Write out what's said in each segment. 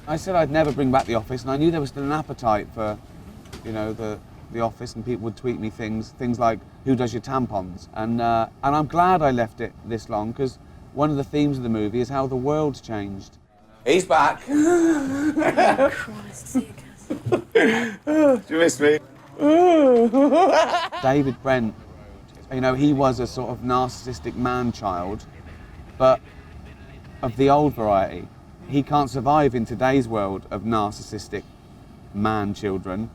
I said I'd never bring back The Office, and I knew there was still an appetite for, you know, the Office, and people would tweet me things like, who does your tampons? And I'm glad I left it this long, because one of the themes of the movie is how the world's changed. He's back. Oh, Christ, see you again. Do you miss me? David Brent, you know, he was a sort of narcissistic man-child, but of the old variety. He can't survive in today's world of narcissistic man-children,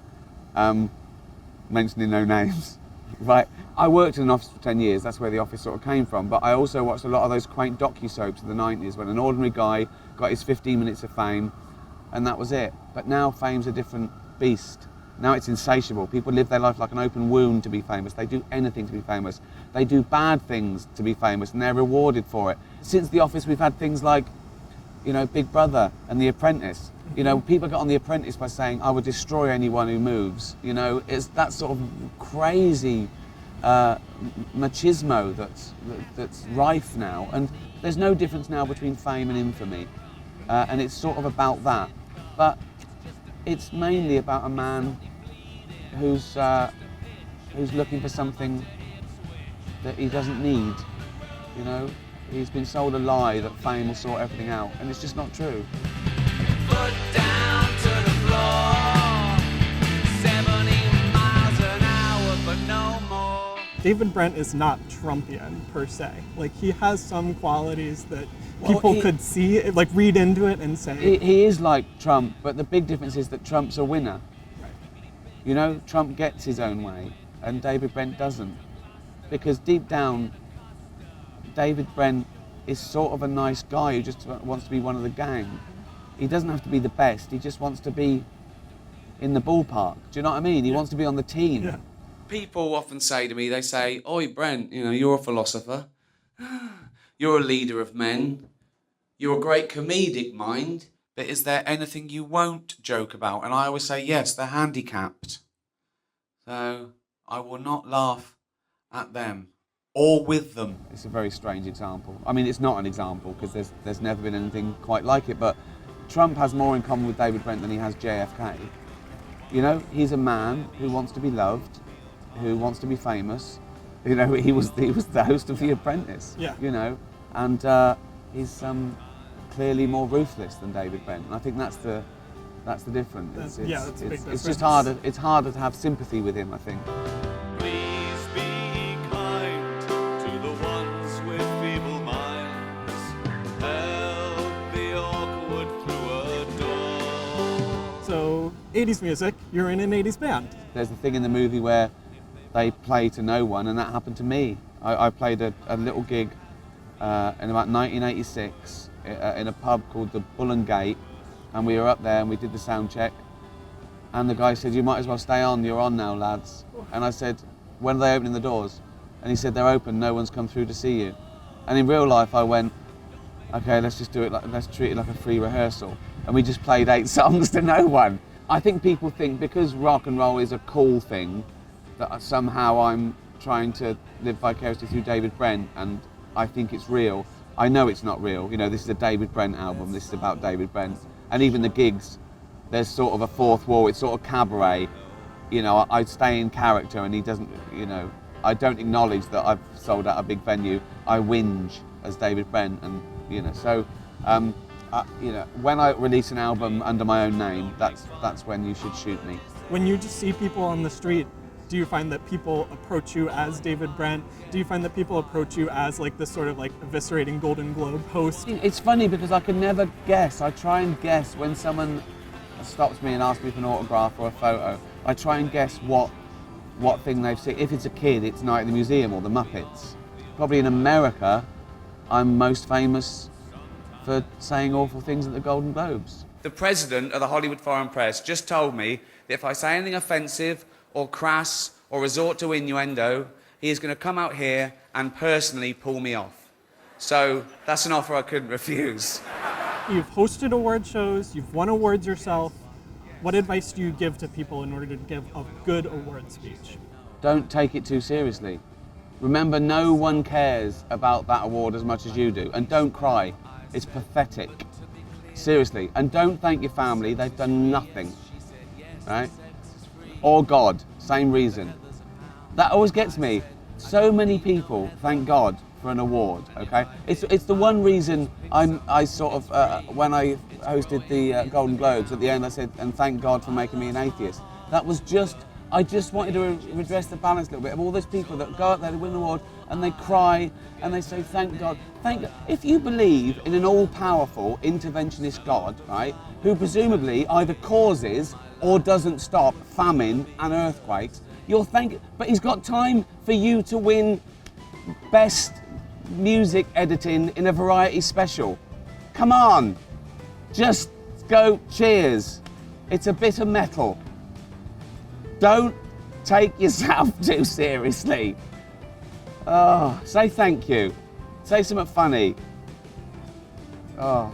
mentioning no names. Right, I worked in an office for 10 years, that's where The Office sort of came from, but I also watched a lot of those quaint docu-soaps of the 90s when an ordinary guy got his 15 minutes of fame, and that was it. But now fame's a different beast. Now it's insatiable. People live their life like an open wound to be famous. They do anything to be famous. They do bad things to be famous, and they're rewarded for it. Since The Office, we've had things like, you know, Big Brother and The Apprentice. You know, people got on The Apprentice by saying, I would destroy anyone who moves. You know, it's that sort of crazy machismo that's rife now. And there's no difference now between fame and infamy. And it's sort of about that. But it's mainly about a man who's looking for something that he doesn't need, you know? He's been sold a lie that fame will sort everything out, and it's just not true. Foot down to the floor, 70 miles an hour, but no more. David Brent is not Trumpian, per se. Like, he has some qualities that people could see, like, read into it and say... He is like Trump, but the big difference is that Trump's a winner. Right. You know, Trump gets his own way, and David Brent doesn't. Because deep down, David Brent is sort of a nice guy who just wants to be one of the gang. He doesn't have to be the best, he just wants to be in the ballpark. Do you know what I mean? He wants to be on the team. Yeah. People often say to me, they say, "Oi, Brent, you know, you're a philosopher. You're a leader of men. You're a great comedic mind. But is there anything you won't joke about?" And I always say, yes, they're handicapped. So I will not laugh at them or with them. It's a very strange example. I mean, it's not an example because there's never been anything quite like it, but Trump has more in common with David Brent than he has JFK. You know, he's a man who wants to be loved, who wants to be famous. You know, he was the host of The Apprentice. Yeah. You know, and he's clearly more ruthless than David Brent. And I think that's the difference. That's a big difference. It's just harder. It's harder to have sympathy with him, I think. Please be kind to the ones with feeble minds. Help the awkward through a door. So, 80s music, you're in an 80s band. There's the thing in the movie where they play to no one, and that happened to me. I played a little gig in about 1986 in a pub called the Bull and Gate, and we were up there and we did the sound check, and the guy said, "You might as well stay on, you're on now, lads." And I said, "When are they opening the doors?" And he said, "They're open, no one's come through to see you." And in real life I went, "Okay, let's just do it, let's treat it like a free rehearsal." And we just played 8 songs to no one. I think people think because rock and roll is a cool thing, that somehow I'm trying to live vicariously through David Brent, and I think it's real. I know it's not real. You know, this is a David Brent album, this is about David Brent. And even the gigs, there's sort of a fourth wall, it's sort of cabaret. You know, I stay in character and he doesn't, you know, I don't acknowledge that I've sold out a big venue. I whinge as David Brent, and, you know, so, you know, when I release an album under my own name, that's when you should shoot me. When you just see people on the street, do you find that people approach you as David Brent? Do you find that people approach you as like this sort of like eviscerating Golden Globe host? It's funny because I can never guess. I try and guess when someone stops me and asks me for an autograph or a photo. I try and guess what thing they've seen. If it's a kid, it's Night at the Museum or the Muppets. Probably in America, I'm most famous for saying awful things at the Golden Globes. The president of the Hollywood Foreign Press just told me that if I say anything offensive or crass or resort to innuendo, he is going to come out here and personally pull me off. So that's an offer I couldn't refuse. You've hosted award shows, you've won awards yourself. What advice do you give to people in order to give a good award speech? Don't take it too seriously. Remember, no one cares about that award as much as you do. And don't cry. It's pathetic. Seriously. And don't thank your family, they've done nothing. Right? Or God, same reason. That always gets me. So many people thank God for an award, okay? It's the one reason I sort of, when I hosted the Golden Globes, at the end I said, and thank God for making me an atheist. That was just, I just wanted to redress the balance a little bit of all those people that go out there to win an award and they cry and they say, thank God. Thank God. If you believe in an all-powerful interventionist God, right, who presumably either causes or doesn't stop famine and earthquakes, you'll thank, but he's got time for you to win best music editing in a variety special. Come on, just go cheers. It's a bit of metal. Don't take yourself too seriously. Oh, say thank you. Say something funny. Oh.